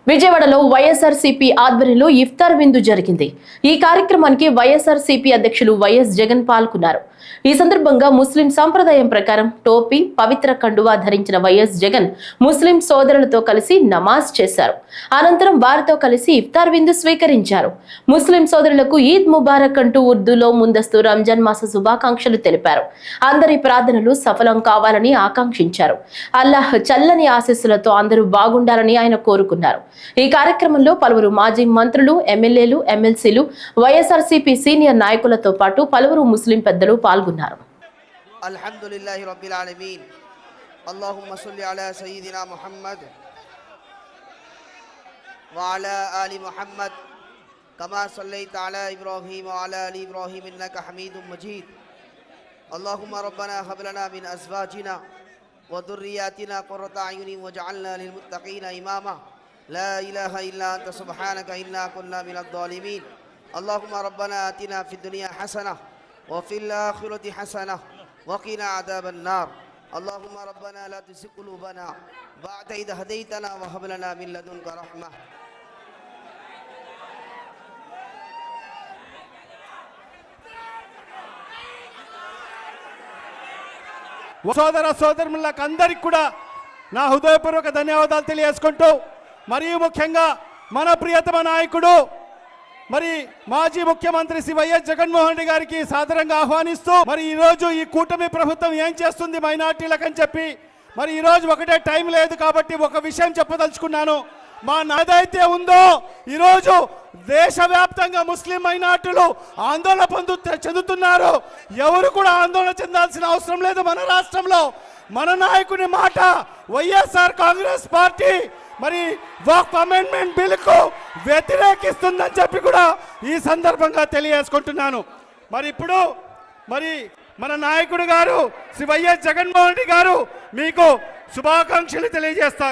విజయవాడలో వైఎస్ఆర్సీపీ ఆధ్వర్యంలో ఇఫ్తార్ విందు జరిగింది. ఈ కార్యక్రమానికి వైఎస్ఆర్సీపీ అధ్యక్షులు వైఎస్ జగన్ పాల్గొన్నారు. ఈ సందర్భంగా ముస్లిం సంప్రదాయం ప్రకారం టోపీ, పవిత్ర కండువా ధరించిన వైఎస్ జగన్ ముస్లిం సోదరులతో కలిసి నమాజ్ చేశారు. అనంతరం వారితో కలిసి ఇఫ్తార్ విందు స్వీకరించారు. ముస్లిం సోదరులకు ఈద్ ముబారక్ అంటూ ఉర్దూలో ముందస్తు రంజాన్ మాస శుభాకాంక్షలు తెలిపారు. అందరి ప్రార్థనలు సఫలం కావాలని ఆకాంక్షించారు. అల్లాహ్ చల్లని ఆశీస్సులతో అందరూ బాగుండాలని ఆయన కోరుకున్నారు. ఈ కార్యక్రమంలో పలువురు మాజీ మంత్రులు, ఎమ్మెల్యేలు, ఎమ్మెల్సీలు, వైఎస్ఆర్సీపీ సీనియర్ నాయకులతో పాటు పలువురు ముస్లిం పెద్దలు పాల్గొన్నారు. అల్హమ్దులిల్లాహి రబ్బిల్ ఆలమీన్. అల్లాహుమ్మ సల్లి అలా సయ్యిదినా ముహమ్మద్ వ అలా ఆలి ముహమ్మద్ కమా సల్లైత అలా ఇబ్రాహీం వ అలా ఆలి ఇబ్రాహీం ఇన్నక హమీదుం మజీద్. అల్లాహుమ్మ రబ్బనా హబ్ లనా మిన్ అజ్వాజినా వ దుర్రియాతినా ఖుర్రత అయుని వజఅల్నా లిల్ ముత్తఖీన ఇమామా. لا إله إلا أنت سبحانك إنا كنا من الظالمين. اللهم ربنا آتنا في الدنيا حسنة وفي الآخرة حسنة وقنا عذاب النار. اللهم ربنا لا تزغ قلوبنا بعد إذ هديتنا وهب لنا من لدنك رحمة. సోదర సోదరులకు అందరికీ కూడా నా హృదయపూర్వక ధన్యవాదాలు తెలియజేసుకుంటూ, మరియు ముఖ్యంగా మన ప్రియతమ నాయకుడు మరి మాజీ ముఖ్యమంత్రి శ్రీ వైఎస్ జగన్మోహన్ రెడ్డి గారికి సాదరంగా ఆహ్వానిస్తూ, మరి ఈరోజు ఈ కూటమి ప్రభుత్వం ఏం చేస్తుంది మైనార్టీలకని చెప్పి, మరి ఈరోజు ఒకటే టైం లేదు కాబట్టి ఒక విషయం చెప్పదలుచుకున్నాను. మా నాదైతే ఉందో ఈరోజు దేశవ్యాప్తంగా ముస్లిం మైనార్టీలు ఆందోళన చెందుతున్నారు. ఎవరు కూడా ఆందోళన చెందాల్సిన అవసరం లేదు. మన రాష్ట్రంలో మన నాయకుని మాట వైఎస్ఆర్ కాంగ్రెస్ పార్టీ మరి వక్ఫ్ అమెండ్మెంట్ బిల్లుకు వ్యతిరేకిస్తుందని చెప్పి కూడా ఈ సందర్భంగా తెలియజేసుకుంటున్నాను. మరి ఇప్పుడు మరి మన నాయకుడు గారు శ్రీ వైఎస్ జగన్మోహన్ రెడ్డి గారు మీకు శుభాకాంక్షలు తెలియజేస్తారు.